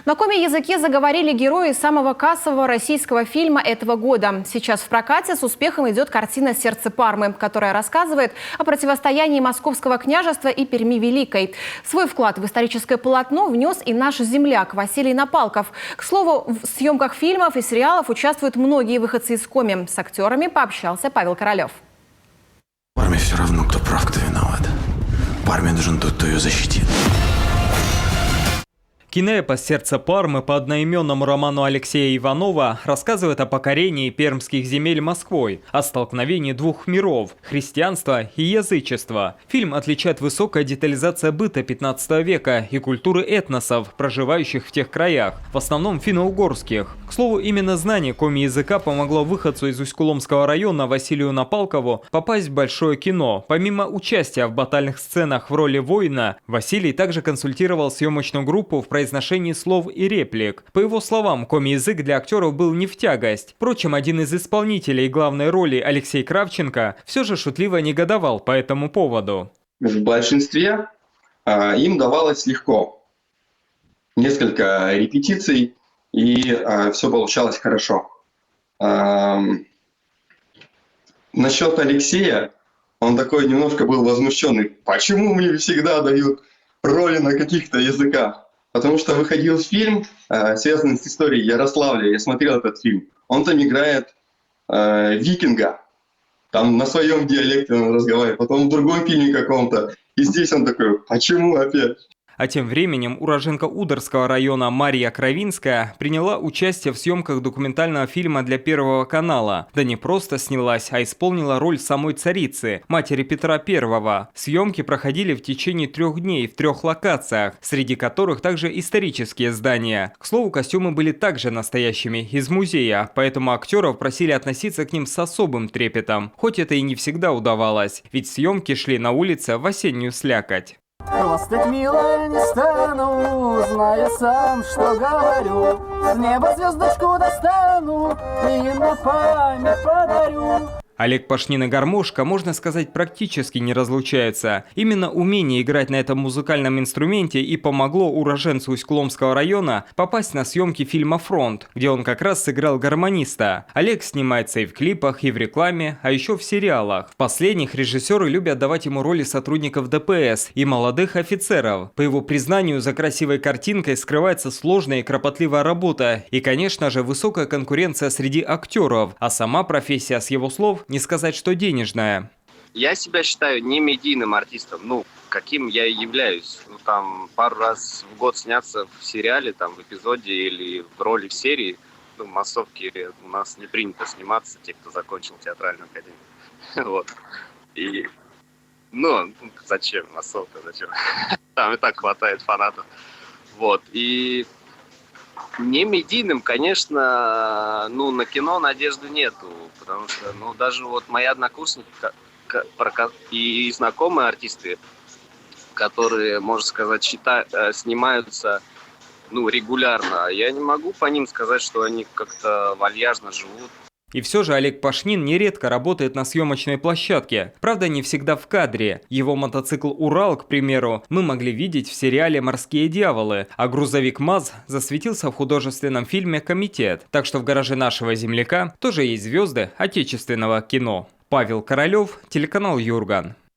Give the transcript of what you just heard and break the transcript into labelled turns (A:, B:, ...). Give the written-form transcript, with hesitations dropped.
A: На коми-языке заговорили герои самого кассового российского фильма этого года. Сейчас в прокате с успехом идет картина «Сердце Пармы», которая рассказывает о противостоянии Московского княжества и Перми Великой. Свой вклад в историческое полотно внес и наш земляк Василий Напалков. К слову, в съемках фильмов и сериалов участвуют многие выходцы из коми. С актерами пообщался Павел Королев.
B: Парме все равно, кто прав, кто виноват. Парме нужен тот, кто ее защитит.
C: Киноэпос «Сердце Пармы» по одноименному роману Алексея Иванова рассказывает о покорении пермских земель Москвой, о столкновении двух миров – христианства и язычества. Фильм отличает высокая детализация быта 15 века и культуры этносов, проживающих в тех краях, в основном финно-угорских. К слову, именно знание коми-языка помогло выходцу из Усть-Куломского района Василию Напалкову попасть в большое кино. Помимо участия в батальных сценах в роли воина, Василий также консультировал съемочную группу в произношении слов и реплик. По его словам, коми-язык для актеров был не в тягость. Впрочем, один из исполнителей главной роли, Алексей Кравченко, все же шутливо негодовал по этому поводу.
D: В большинстве им давалось легко. Несколько репетиций, и все получалось хорошо. Насчет Алексея, он такой немножко был возмущенный. Почему мне всегда дают роли на каких-то языках? Потому что выходил фильм, связанный с историей Ярославля, я смотрел этот фильм. Он там играет викинга, там на своем диалекте он разговаривает, потом в другом фильме каком-то. И здесь он такой, почему опять?
C: А тем временем уроженка Ударского района Мария Кравинская приняла участие в съемках документального фильма для Первого канала. Да не просто снялась, а исполнила роль самой царицы, матери Петра I. Съемки проходили в течение 3 дней в 3 локациях, среди которых также исторические здания. К слову, костюмы были также настоящими, из музея, поэтому актеров просили относиться к ним с особым трепетом. Хоть это и не всегда удавалось, ведь съемки шли на улице в осеннюю слякоть.
E: Хвастать, милая, не стану, зная сам, что говорю. С неба звездочку достану и на память подарю.
C: Олег Пашнин и гармошка, можно сказать, практически не разлучаются. Именно умение играть на этом музыкальном инструменте и помогло уроженцу Усть-Куломского района попасть на съемки фильма «Фронт», где он как раз сыграл гармониста. Олег снимается и в клипах, и в рекламе, а еще в сериалах. В последних режиссеры любят давать ему роли сотрудников ДПС и молодых офицеров. По его признанию, за красивой картинкой скрывается сложная и кропотливая работа и, конечно же, высокая конкуренция среди актеров, а сама профессия, с его слов, не сказать, что денежная.
F: Я себя считаю не медийным артистом, каким я и являюсь. Там пару раз в год сняться в сериале, там в эпизоде или в роли в серии. В массовке у нас не принято сниматься, те, кто закончил театральную академию. Вот. И, зачем массовка, зачем? Там и так хватает фанатов. Вот. И не медийным, конечно, на кино надежды нету, потому что, даже мои однокурсники и знакомые артисты, которые, можно сказать, снимаются, регулярно, я не могу по ним сказать, что они как-то вальяжно живут.
C: И все же Олег Пашнин нередко работает на съемочной площадке. Правда, не всегда в кадре. Его мотоцикл «Урал», к примеру, мы могли видеть в сериале «Морские дьяволы», а грузовик МАЗ засветился в художественном фильме «Комитет». Так что в гараже нашего земляка тоже есть звезды отечественного кино. Павел Королев, телеканал «Юрган».